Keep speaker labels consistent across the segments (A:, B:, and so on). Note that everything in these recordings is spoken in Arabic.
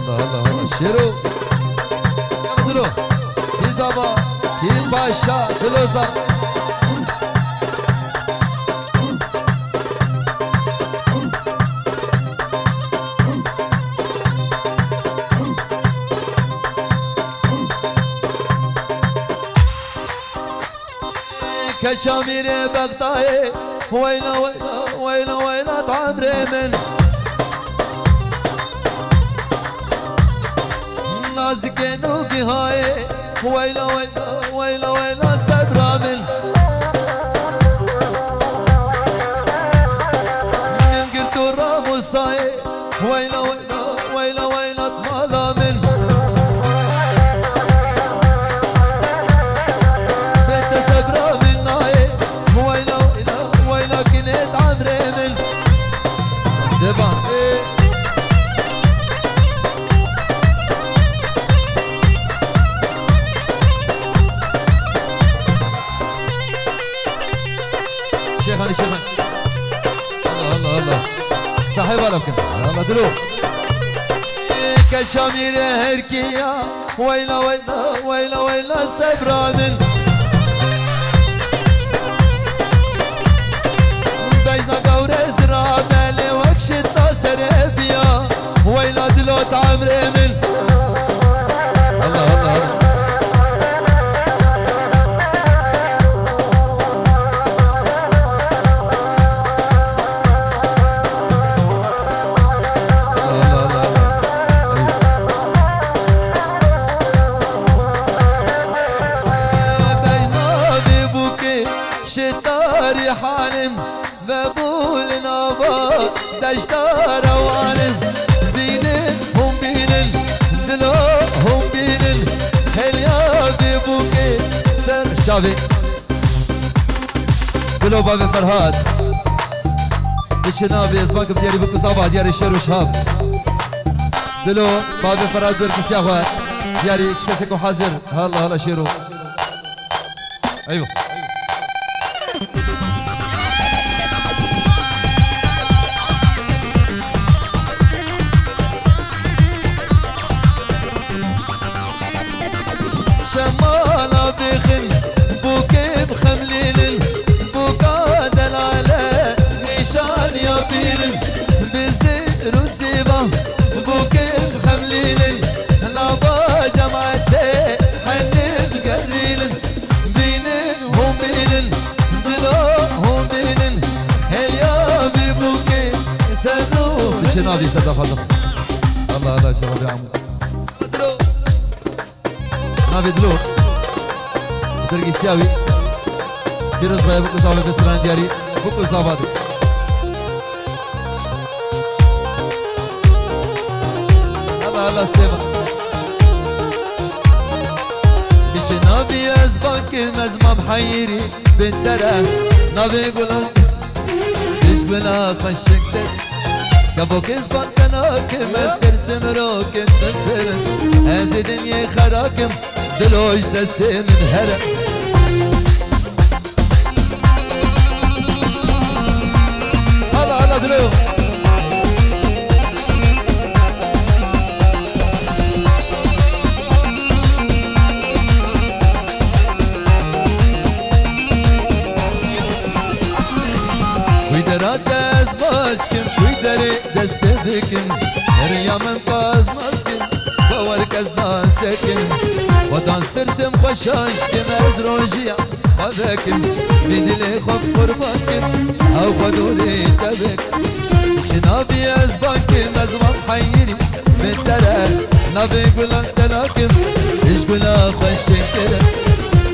A: الله الله شيرو يلا في زبا كيم باشا دلوزا كشامير بغداي ويلا ويلا ويلا ويلا تعمري من نازكين وقهاي ويلا ويلا ويلا ويلا سبرا من قلت الراموساي ويلا ويلا ويلا ويلا طمالا من بنت سبرا من ناي ويلا ويلا ويلا كنت عمري من سبا شيخاني شيخاني الله الله الله صاحب عليكم الله دلو كشامير هركيا ويلا ويلا ويلا ويلا سبرا من بينا قور ازرا مالي وكشت ناصر بيا ويلا دلو تعمري من الله الله الله شتاري حالم بقول نابا دشتار وانم بينن هم بينن دلو هم بينن خليا ببوكي سر شافي دلو بابي فرهاد بشنابي ازبانك بدياري بكو صابا دياري شير وشهاب دلو بابي فرهاد دور كسياخوة دياري كسيكو حاضر هلا هلا شيرو ايوه شمالة بخن بوكي بخمليل بوكا دلالة نيشان يابيل بزير وزيبا بوكي بخمليل نابا جمعتي حني بقريل بينن هم بينن دلو هم بينن هيا ببوكي سنو بشنابي سيدة فاطمة الله الله شباب يا عمو نابي دلو درقي سياوي بيروز بايا بكو زاوي بسران دياري بكو زاوادي الله الله سيما بيش نابي ازبانك مزمام حيري بنتره نابي قولن ايش قولا خشكتك كابوك ازبانتناك مسترسم روك انتفرن هذه دنيا خراكم دلوش دسي من هرم هلا هلا دلو ويدرات ازباشكم ويدري دست بكم ريامن قازماسكم باوركز ناسكم ودان سرسم خوشاشكم از روجيا قدكم بدلي خوب قربانكم او خدولي تبك شنابي ازبانكم ازمام حيري بالتره نابي قلن تلاكم ايش قلا خوشكرم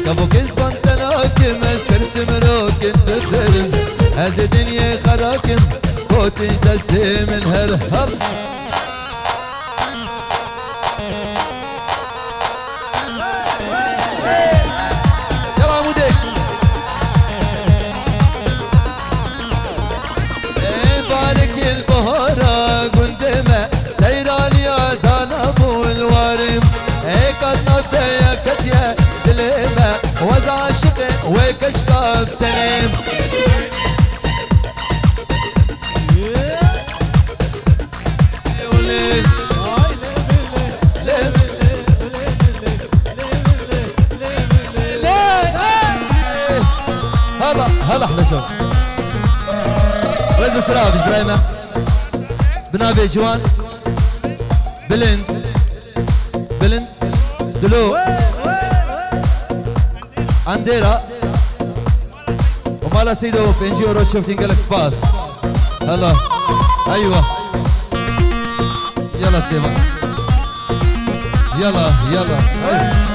A: كابوك ازبان تلاكم استرسم روكن بفرم از دنيا خراكم كوتي دستي من هرهر وز عاشق وكشطب تنام هلا احلى شو رجل سراب ابراهيم بنابي جوان بلند بلند دلو انديرا ومالا سيدو بنجي وروش شفتين قالك سباس هلا ايوه يلا سيبا يلا يلا أيوة.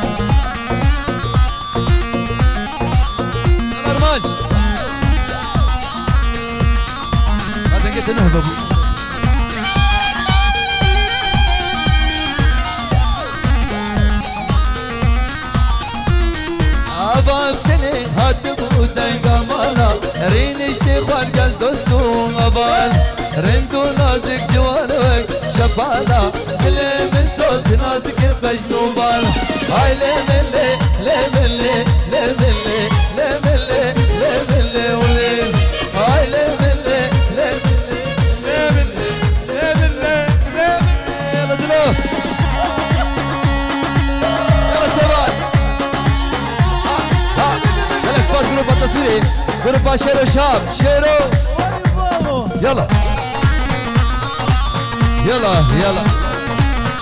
A: يلا رماج هذا قلت نهضب أبابتني هدبو دايقا مانا رينشتي خوان قل دوستو أبال رندو نازك جوانوك شبالا كلي من صوت نازك بجنوبال هاي لملي لملي لملي لملي لملي وليل هاي لملي لملي لملي لملي لملي يلا دلو يلا سباي الاكسبات جروب التصويري جروب شيرو شاب شيرو يلا يلا يلا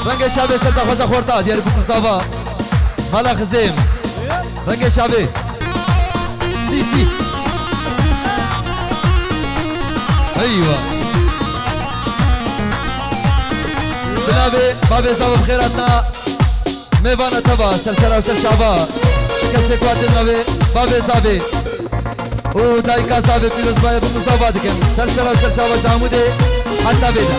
A: رنگ شابي سلطة خوزا خورتا دياري بوك مصافا مالا خزيم رنگ شابي سي سي ايوه بنابي بابي صافا بخيراتنا ميفانا تبا سلسلة وسل شعبا شكل سيكوات النبي بابي صافي ودايكا صافي في نصبايا بوك مصافا دكن سلسلة وسل شعبا جامودي حتى بيدا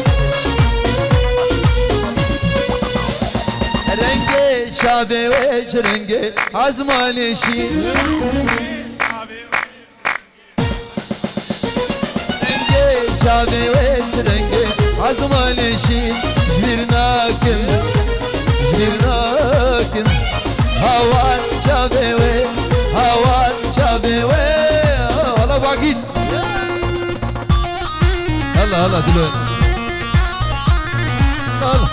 A: رنگ شابه وش رنگ ازمانشی رنگ شابه وش رنگ ازمانشی جبرناکم جبرناکم هوان شابه و هوان شابه و هلا باقي هلا هلا دلوقتي هلا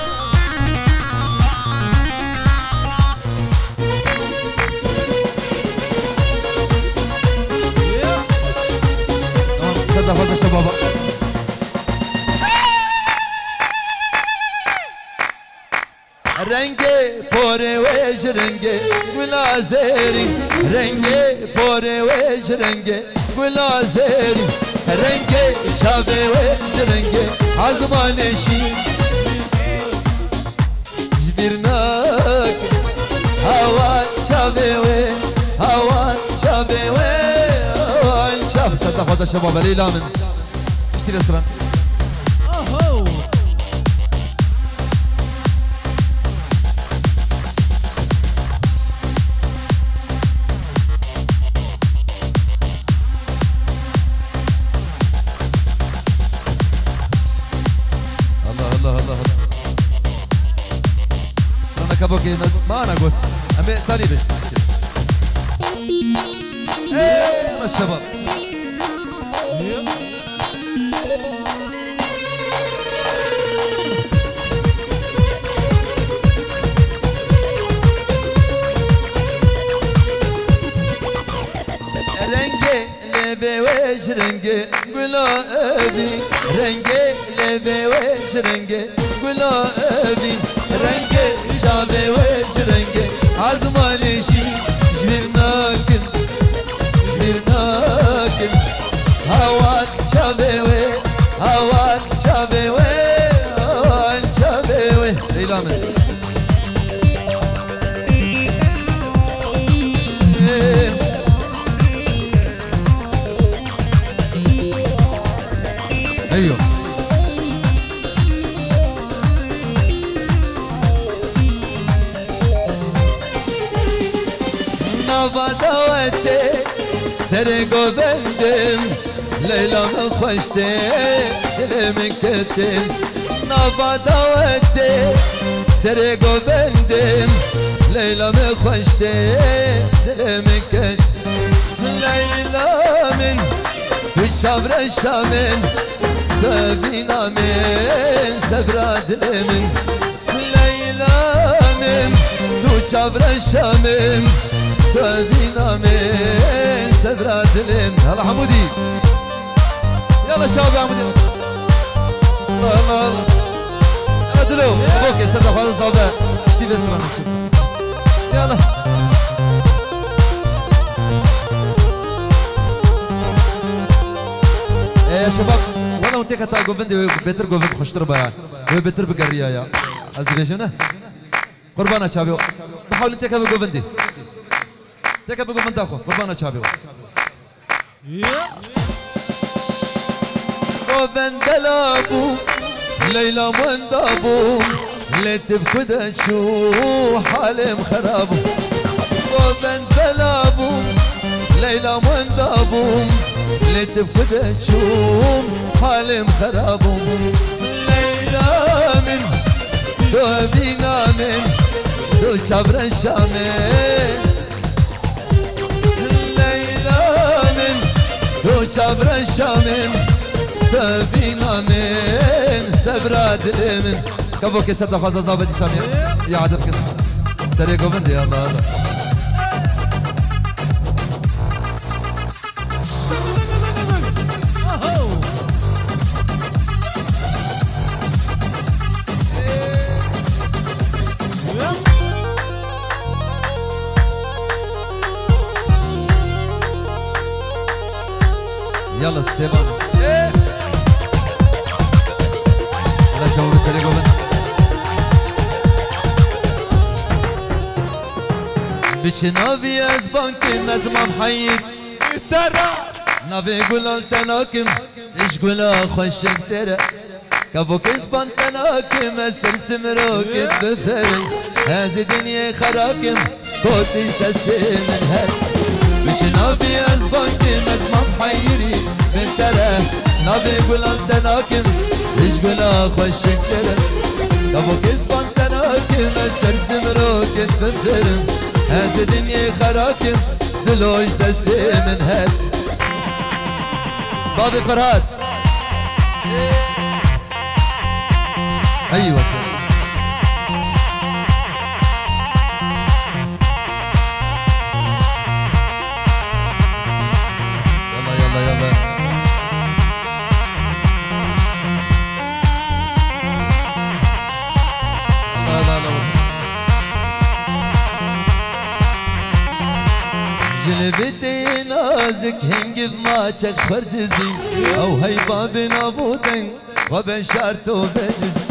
A: كده فاضل شباب رنگی پوره وش رنگی گلازری رنگی پوره وش رنگی گلازری رنگی شابه وش رنگی ازمانشی جبرناک هوا شابه و هوا شابه و هوا شابه صدق فاضل شباب ليلى من اشتري اسرا كابوكي ما انا قلت ابي ثاني بس ايه الشباب رنگي لبي وش رنگي قلابي رنگي لبي وش رنگي قلابي رنگي شابه وش رنگي ازمانشي جبرناكن جبرناكن هوان شابه و هوان شابه و هوان شابه و ليلى من ايوه نبضوتي سرقو بندم ليلى من خوشتي دل من كتم نبضوتي سرقو بندم ليلى من خوشتي دل من كتم ليلى من تشابر الشامن تبينا من سبراد من ليلى من تشابر الشامن تبينا من سبرات الام. يلا حمودي يلا شباب يا حمودي. الله الله الله يلا دلو ابوك يا سيدنا فاضل صوبه اشتي بس يلا يا شباب. والله وانت كتا جوفندي بيتر جوفند خوش تربا يعني بيتر بقريه يا قصدي بيجونا قربانا شابيو. بحاول انت كتا جوفندي تكا بجوفند اخو قربانا شابيو. جوفند لابو ليلى وندابو اللي تبكد شو حالم خرابو. جوفند لابو ليلى وندابو اللي تبكد شو حالم خرابو. ليلى من دوبينا من دو شبر الشامل. ليلى من دو شبر الشامل تبينا من سبرات الامن. كفوك يسد خاصة زابدي سامية يا عدد كده سريع جوفند يا الله. يلا السيبان لا شو بسري قومن بشنافي اسبانكي مزمام حيد ترى نافي قولان تناكم ايش قولا خوشك ترى كفوك اسبان تناكم استرسم روكب بفرن هذه دنيا خراكم كوتش تسمن هر بشنافي اسبانكي مزمام حيري من ترى نافي قولان تناكم ايش قولا خوشك ترى كفوك اسبان تناكم استرسم روكب بفرن هذه دنيا خراكم دلوش دستي من هاد. بابي فرهاد ايوه سلام. يلا يلا يلا لا لا لا جلبتي نازك هنجف ما تشك خردزي او هي باب نابوتن وبن شارتو بدزي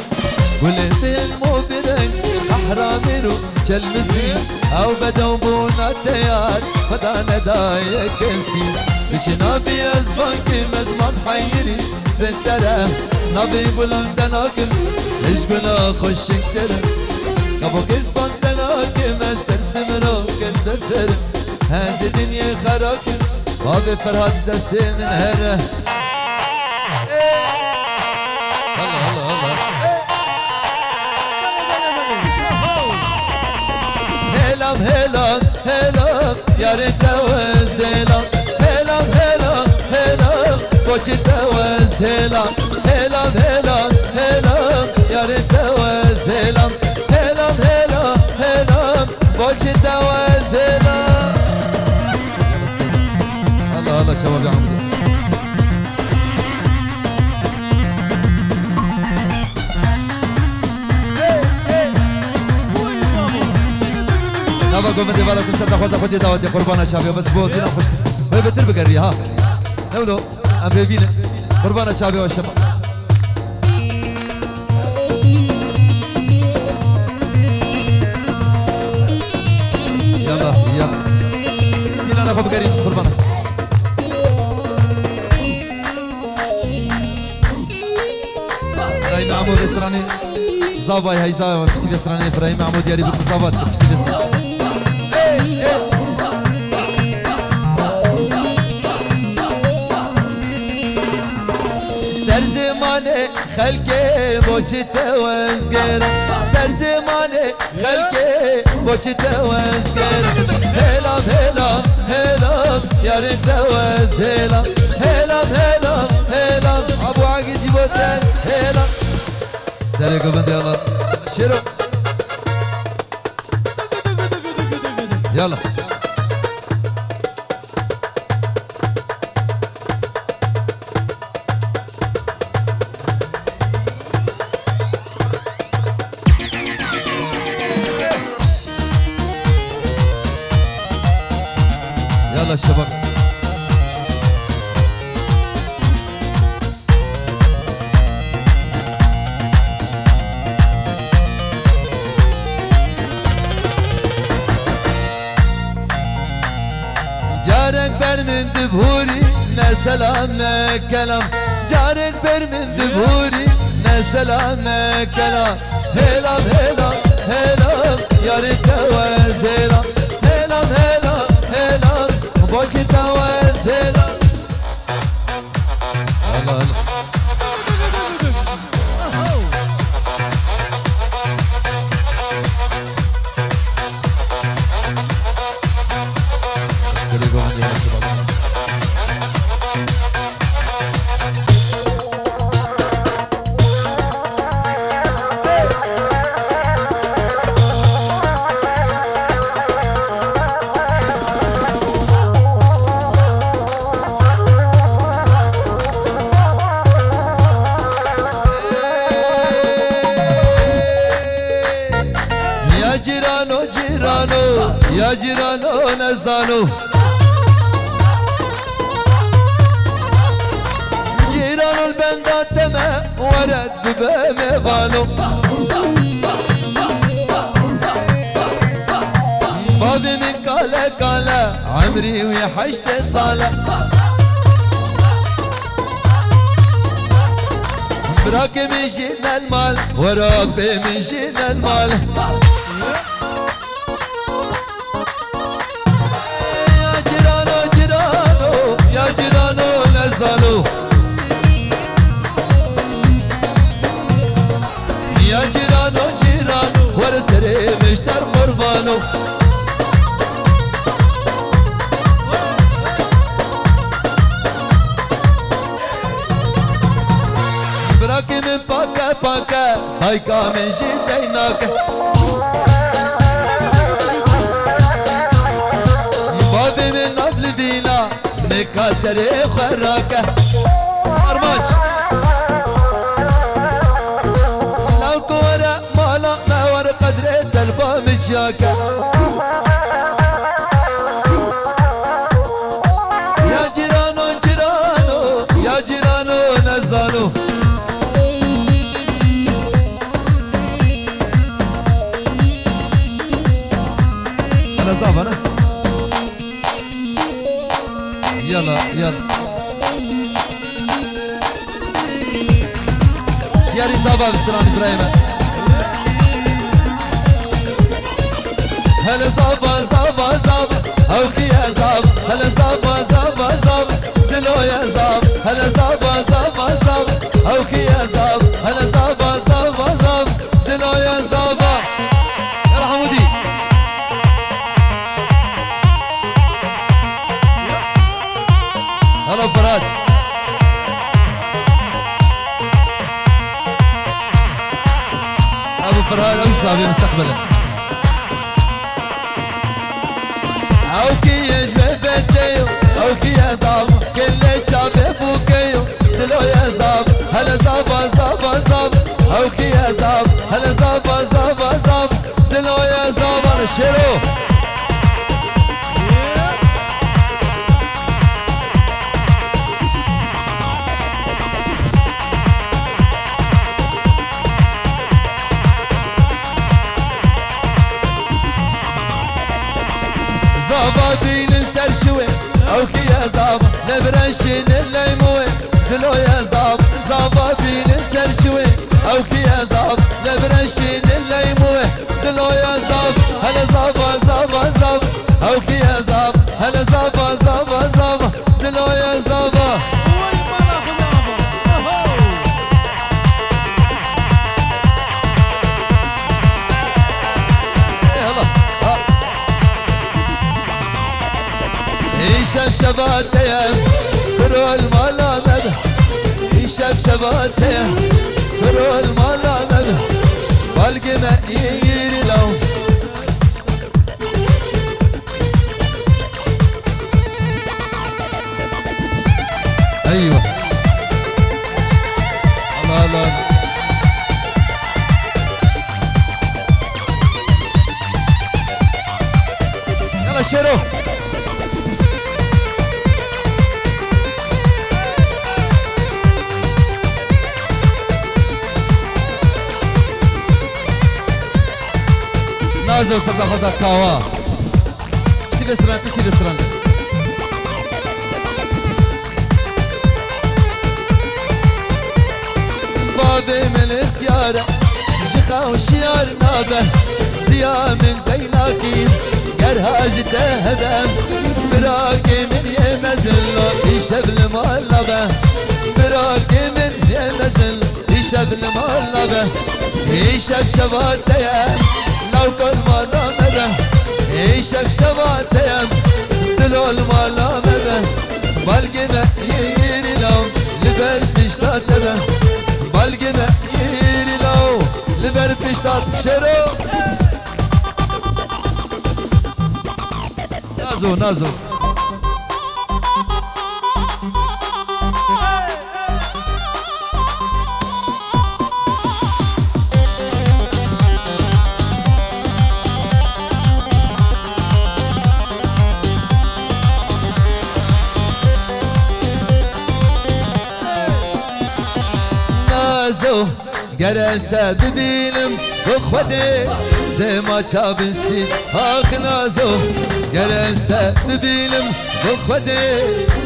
A: قلت الموبرن احراميرو جلمسي او بدو بونا تيار فدانا دايك كنسي بشنابي ازبانكي مزمان حيري بنتره نابي بلندناكم ايش قلا خوشك تره كابوك اسفان تناكم استرسم روكن دفترم هذه دنيا خراكم بابي فرهاد دستي من هره. الله الله الله هلام هلام هلام يا ريت توز هلام هلام هلام هلام بوشي توز هلام هلام هلام هلام يا ريت توز هلام هلام هلام هلام بوشي توز هلام. الله الله شباب يا عمرو نابا قوم دي بالك استنى خوزا خدي داود قربانا شباب بس بوتنا خوش هي بتر بقري ها لولو ام بيبينا قربانا شباب والشباب يلا يلا دينا ناخذ بقري قربانا ابراهيم عمود اسراني زاباي هاي زاباي بشتي اسراني ابراهيم عمود ياري بالمصابات بشتي اسراني سر زمانه خلقه بوچه توزگره سر زمانه خلقه بوچه توزگره هلام هلام هلام یاری توز هلام هلام هلام هلام ابو عقی جیبوتن هلام سری قبند يلا شروع يلا شباب جارك بر من دبوري نا سلام نا كلام جارك بر من دبوري نا سلام نا كلام هلام هلام هلام ياري تواز هلام هلام هلام هلام بوجي تواز هلام الله الله يا جيرانو نزانو جيرانو البندات تما ورد ببامي بالو بابي من كالا كالا عمري ويحشت صالة براكي من جينا المال وربي من جينا المال يا جيرانو نزانو يا جيرانو جيرانو ورسري مشتر قربانو براكي من باكا باكا هايكا من جيديناك بابي من قبل فينا نكسر خراكه أرماج لو كورة مالا نور قدر الدلبة مجاكه يا جيرانو جيرانو يا جيرانو نزانو أنا صعب أنا يلا يلا يا رزابة بسران إبراهيم هلا زابا زابا زابا هوكي يا زاب هلا زابا زابا زابا دلو يا زاب هلا زابا زابا زابا هوكي يا زاب هلا زابا زابا زابا دلو يا زابا يا حمودي هلا فراد ابو فراد وش صابي مستقبلا اوكي يجبه بيتيو اوكي يا زاب كل شاب فوكيو دلو يا زاب هلا زابا زابا زاب اوكي يا زاب هلا زابا زابا زاب دلو يا زاب الشيرو زابا بين سرشوي اوكي يا زابا نبرنشين الليموي دلو يا زاب زابا بين سرشوي اوكي يا زاب نبرنشين الليموي دلو يا زاب هلا زابا زابا زابا اوكي يا زاب هلا زابا زابا زابا دلو يا زابا شبشبات يا فرو المالا مذ شبشبات يا فرو المالا مذ والقي ما يجري لو ايوه الله الله يلا شيرو نازو سردا خزا كاوا شتي بسران شتي بسران بابي من اختياره شيخا وشيار نابه ديا من ديناكي قرهاج تهدم براقي من يمزل يشب المالبه براقي من يمزل يشب المالبه يشب شباتيا لو كل مالبه يشب شباتيا دلو المالبه بالقمه ييري لو لبر بشتاتبه بالقمه ييري لو لبر بشتات شرو نازو نازو نازو جرسه ببینم بخوده زي ما چابستی آخ نازو گرسته ببینم بخوده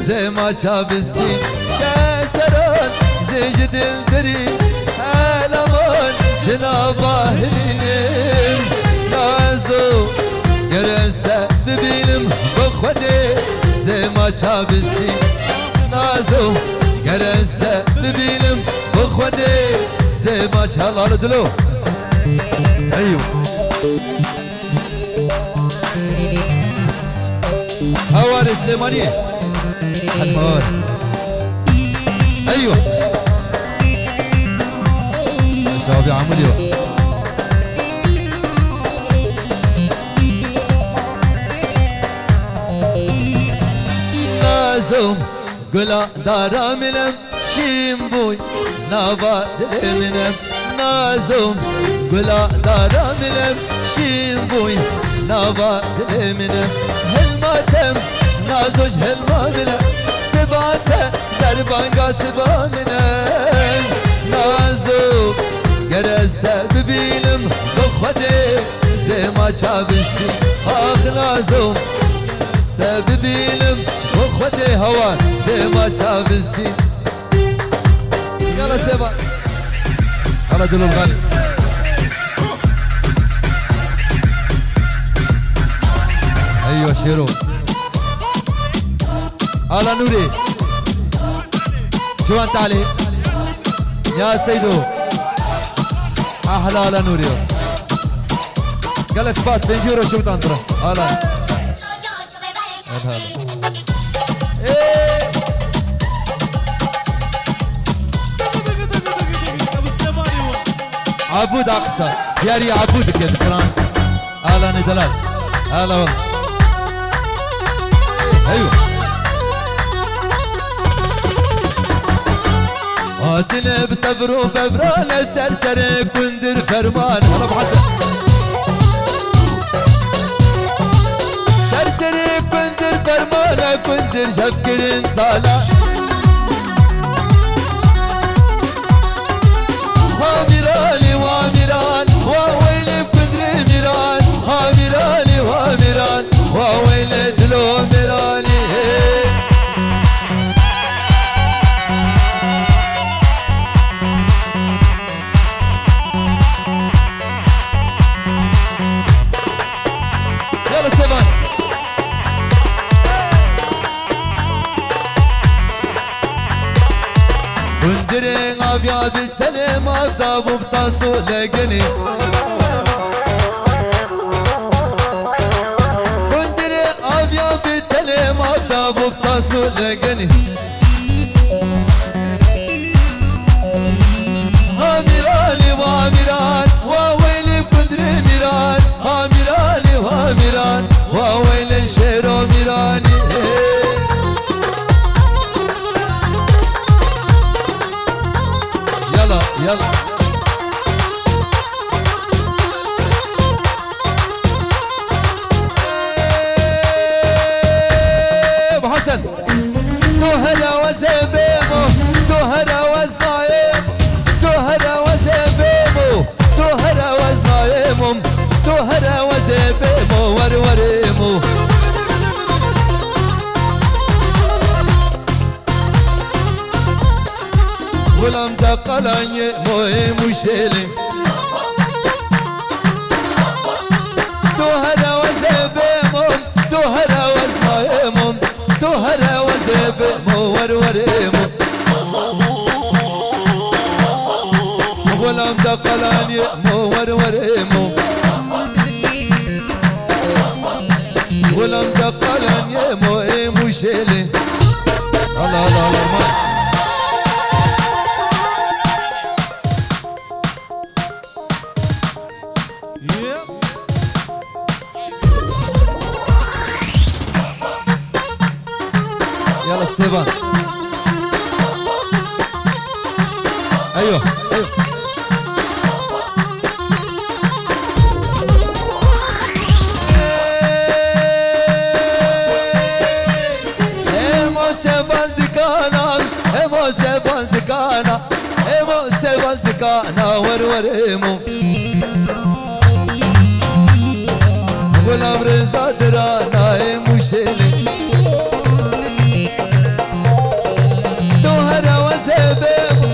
A: زي ما چابستی کسران زي دل دری علمان جنابه بینم نازو گرسته ببینم بخوده زي ما چابستی نازو گرسته ببینم بخوده زي ما چالالو دلو ايوه هوار سليمانية الموار ايوه شبابي عمودي نازم قلا دارا منم شيمبوي نابا دلمنم نازم قلا دارا منم شيمبوي نابا دلمنم هلماتم نازوج هلما منم سباته دربانگا سبا منم نازو گرسته ببینم بخوده زما چابستی آخ نازو ببینم بخوده هوا زما چابستی يلا سبا على دلو الغالي ايوه شيرو على نوري شو انت علي يا سيدو احلى على نوري قالك فات بنجورو شو تنطره على عبود اقصى ياري عبودك يا بسران اهلا ندلال اهلا والله ايوه قاتل بتبرو ببرانه سرسر كندر فرمان هلا ابو حسن سرسر كندر فرمانه كندر شفكر طالع هامراني وامران وويلي بكدري ميران هامراني وامران وويلي دلو ميراني يلا سيفان كندرين ابيا بالتلي ما ضابوا بطاسو لقني كندرين ابيا بالتلي ما ضابوا بطاسو لقني هامراني وامران وويلي بكندري ميران هامراني وامران وويلي شيرو ميراني يلا يلا ابو حسن توهل قلاني موي مشيلي دوهرا وزبيمم دوهرا وزنايمم دوهرا وزبيمم وروريمم غلام دقلاني مو وروريمم غلام دقلاني موي مشيلي الله الله الله ماشي يلا السيفان ايوه ايوه سيفالتكانا وروريمو غلام رزا درانا مشيلي دوهرا وزبيمو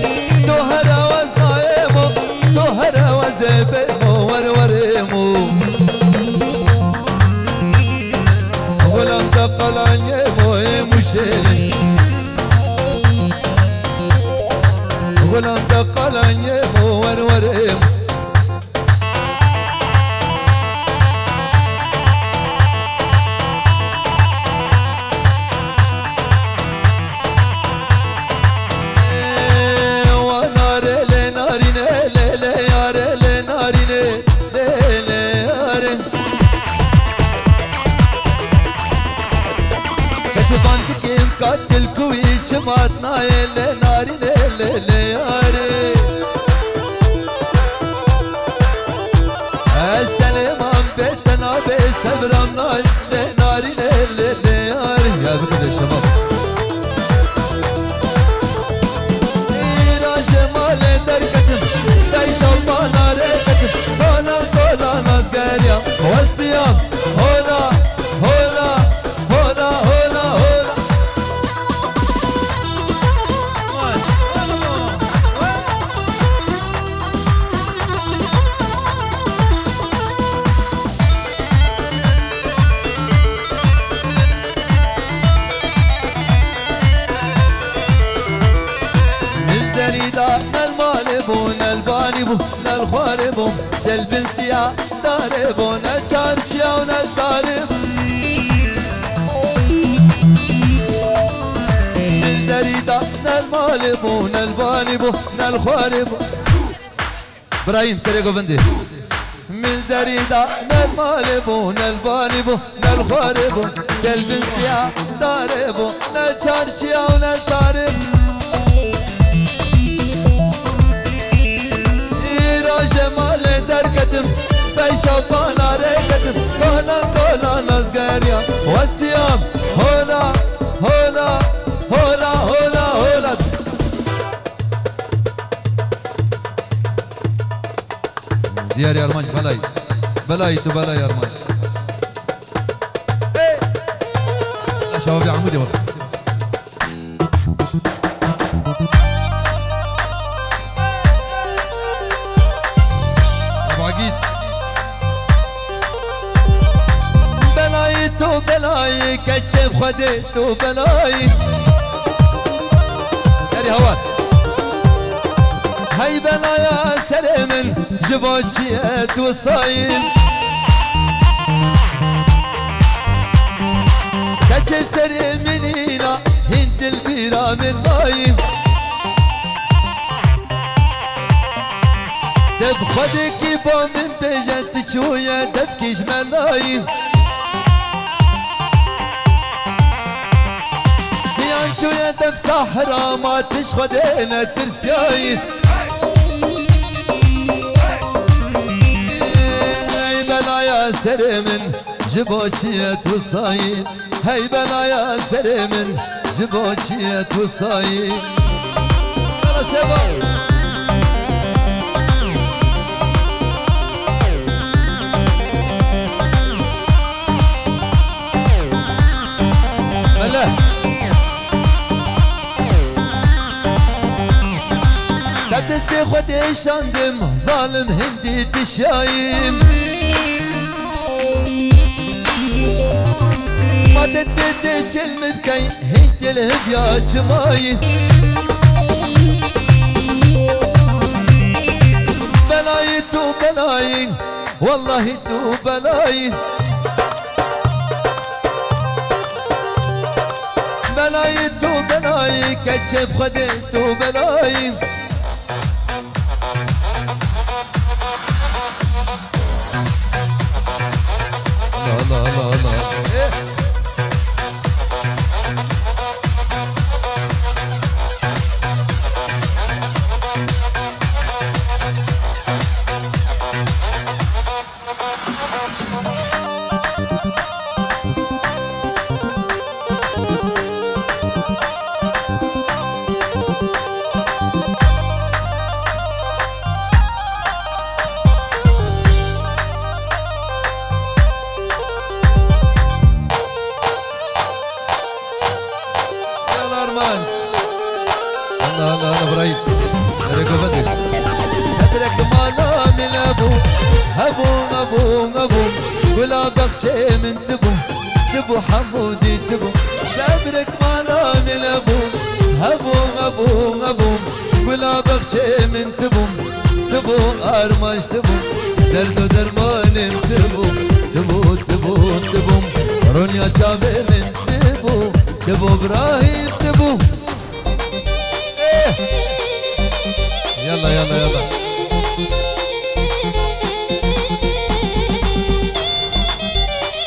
A: دوهرا وزنايمو دوهرا وزبيمو وروريمو غلام دقلاني مشيلي غلام دقلاني وروريم وناري لناريني ليلي ياري لناريني ليلي ياري كشفانتك مقتل كويتش ماتنا يلي ناريني ليلي ياري استلم عن بيتنا بسبرم ناري ليلي ياري يا بكر الشباب إيرا شمال دركتم داي شبانا ريكتم كونا كونا نازقاريا والصيام هولا هولا هولا هولا هولا البانيبو نالخواربو دلبنسيا داربو نالشارشيا ونالدارب الدريدا نالمالبو نالبانيبو نالخواربو ابراهيم سريقو بندي من دريدا نالمالبو نالبانيبو نالخواربو دلبنسيا داربو نالشارشيا ونالدارب جمال دركتم بشبانا ريكتم كولا كولا نازقاريا والصيام هولا هولا هولا هولا هولا ديار يا ارمان بلاي بلاي تو بلاي يا ارمان ايه يا شباب يا عمودي والله تو بلاي كتشف خدي تو بلاي هاري هوات هاي بلايا سلمن جبوتشيت وصايم كتشف سري منينا هند البيرا من لايم تبخدي كيفو من بجد شوية تبكيش ملايم شو يدك صحرا ما تشخدينا ترسياي هاي بلايا سرمن جبوتشيت وصايد هاي بلايا سرمن جبوتشيت وصايد يلا سبا ملا خودي شاندم ظالم هندي تشايم ما تدبت كلمة كي هنت الهديا جماي بلاي تو بلاي والله تو بلاي بلاي تو بلاي كتشب خدي تو بلاي الله الله الله الله ولا بخشي من تبو تبو حمودي تبو سابرك معنا من ابو هبو ابو ابو ولا بخشي من تبو تبو ارماش تبو دردو درمان تبو تبو تبو تبو رونيا شابي من تبو تبو ابراهيم تبو ايه يلا يلا يلا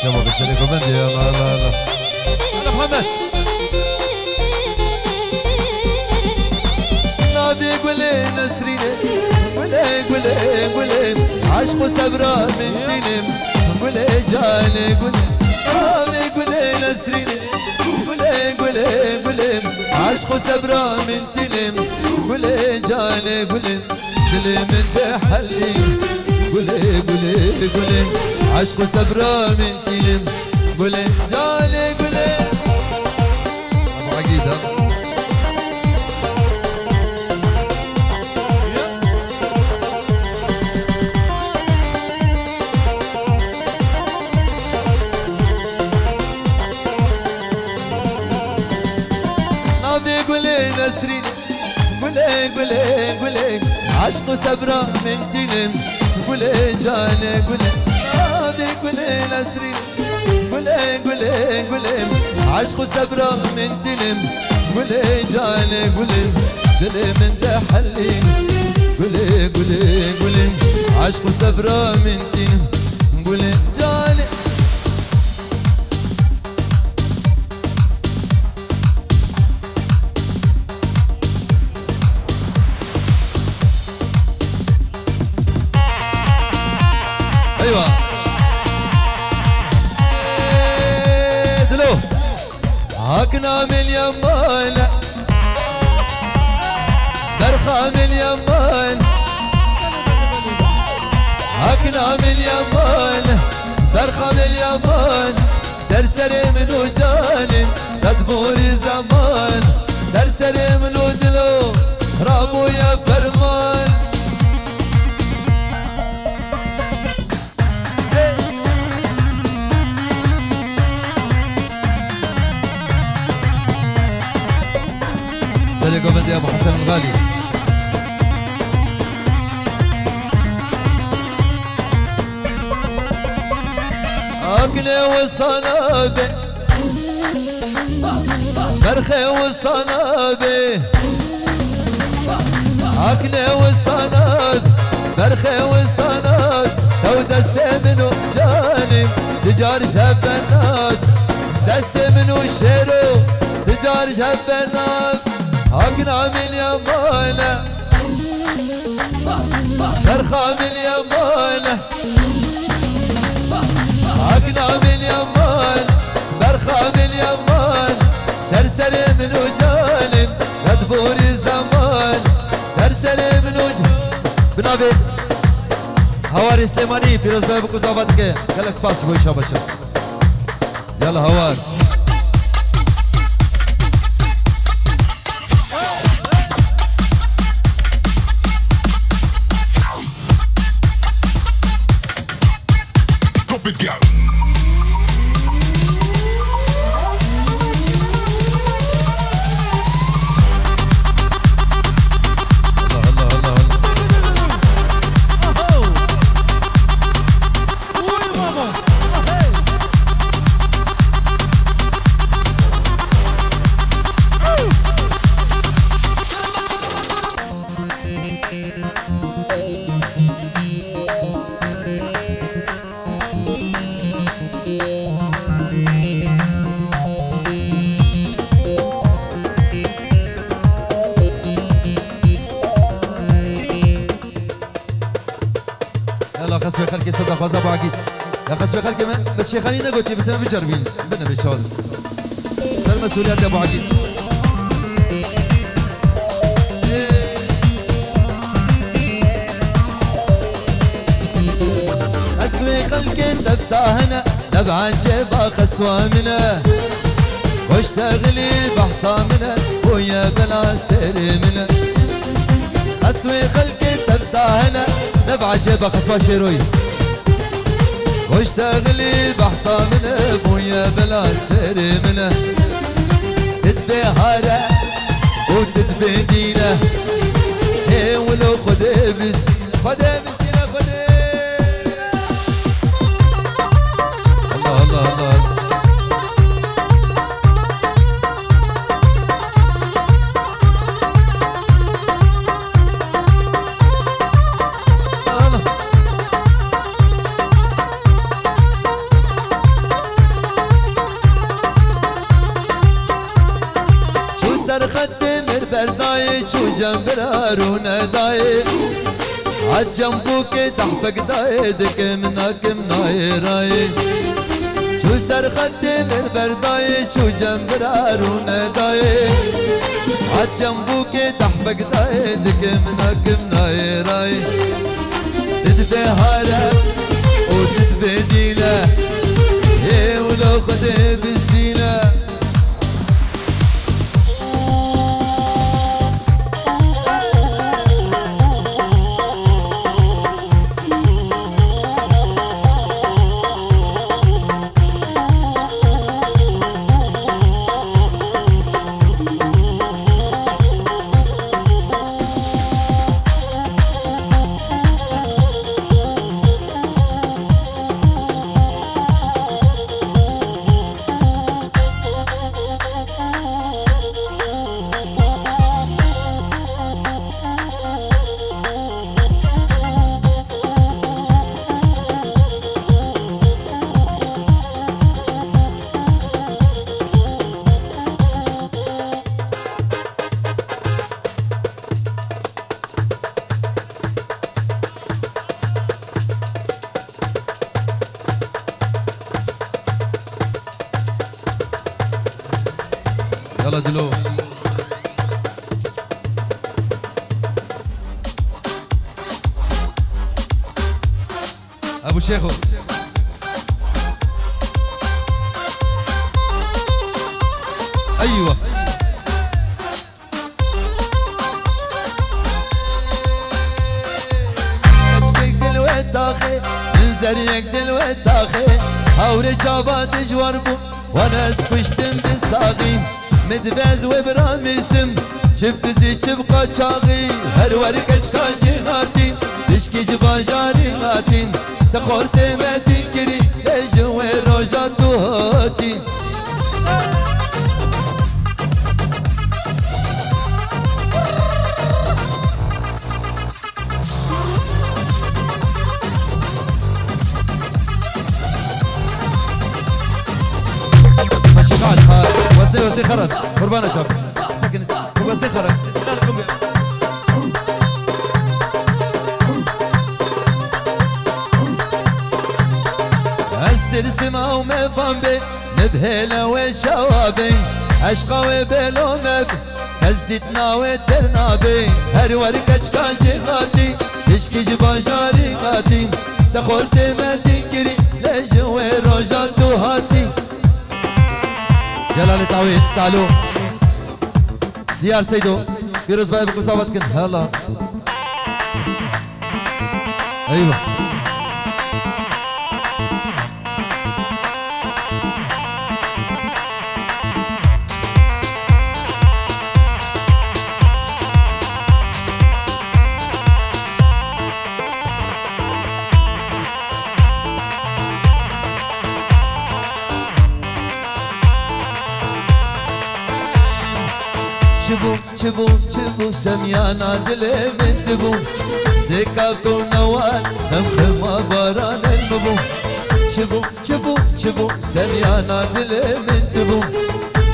A: شباب السليكو بندي يلا يلا يلا يلا محمد نادي قولي نسريني قولي قولي قولي عشق وسبرة من دينم قولي جاني قولي نادي قولي نسريني قولي قولي قولي عشق وسبرة من دينم قولي جاني قولي دلي من تحلي قولي قولي قولي عشق وسبرة من تيلم قولي جاني قولي أبو عقيد نادي قولي نسرين قولي قولي قولي عشق وسبرة من تيلم قولي جاني قولي قولي نسرين قولي قولي قولي عشق وسبرة من دلم قولي جاني قولي دلي من تحلي قولي قولي قولي عشق وسبرة من دلم قولي جاني ايوه هاكنا من يمان برخة من يمان هاكنا من يمان برخة من يمان سرسري من وجانب تدبوري زمان سرسري من وزلو رابو يا فرمان سليكو بندي ابو حسن الغالي اكلي والصنابه فرخي والصنابه اكلي والصنابه فرخي والصنابه تو دستي منو جانب تجار شبنات دستي منو شيرو تجار شبنات هاكنا من يمانه فرخة من يمانه هاكنا من يمان فرخة من يمان سرسري من وجانب تدبوري زمان سرسري من وجه بنابي هواري سليماني فيروز باي بكو زافتك خلك سباس شوي شابشا يلا هوار
B: بتقع.
A: يلا خسوي خلقي صدق فاز ابو عقيد يا خسوي خلقي ما بتشيخاني قلت بس ما بجربين بنا بشهاده صار مسؤوليات ابو عقيد خسوي خلقي تبدا هنا نبع جيبها خسوه منه واشتغلي بحصامنا ويا بلا سير منه خسوي خلقي تبدا هنا نبع جيبها خسوه شيروي واشتغلي بحصامنا ويا بلا سير منه تدبي هارة وتدبي دينه هي ولو خدي بس خدي بسينا خدي الله الله الله خدم البرداي شو جنبرارون داي عجنبوك تحفك داي دك منك مناي راي شو سر خدم البرداي شو جنبرارون داي عجنبوك تحفك داي دك منك مناي راي تدبي هارة وتدبي دينا هي ولو خدي بالسينة يلا دلو ابو شيخو ايوه اشكيك دلوقتي داخل انزريك دلوقتي داخل هوري جابات جواربو وانا سبشتم بالصاغين مدباز وبرامسم جبزي جبقى شاغي هر ورقة كاجي غاتي تشكي جبا جاري غاتين تخورتي ما تنكري لجوي روجات وهاتي ماشي بعد وزي خرج قربانة شاب سكن وزي خرج استرسمه ومفهم نبهله وشوابي عشقه وبلو مب نزدتنا وترنابي هر ورقة كاجي غاتي تشكي جبا جاري غاتي دخلت ما تنكري لجوي روجات وهاتي جلال تعويد تعالوا زيار سيدو فيروز باي بكم صابتكن هلا چبو چبو چبو سمیانا دل من تبو زکا کو نوال هم خما باران المبو چبو چبو چبو سمیانا دل من تبو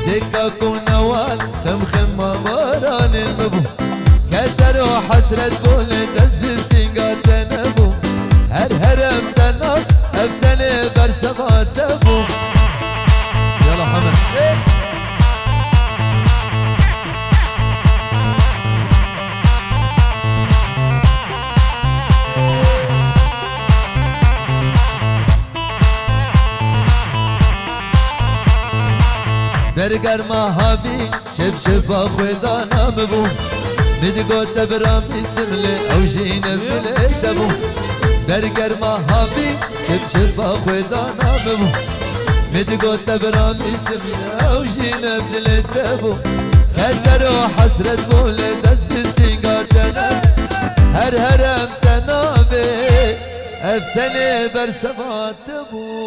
A: زکا کو نوال هم خما باران المبو كسر وحسرة بول دس بالسنقات تنبو هر هرم تنب افتني برسمات تبو يلا حمد برگر مهابی شب شب خدانا مبو بدقو تبرامي سملي او جينا بليتبو برگر مهابي شب شب خدانا مبو بدقو تبرامي سملي او جينا بليتبو كسر وحسرة بولي دس بالسيقات هر هرم تنابي افتني برسمات تبو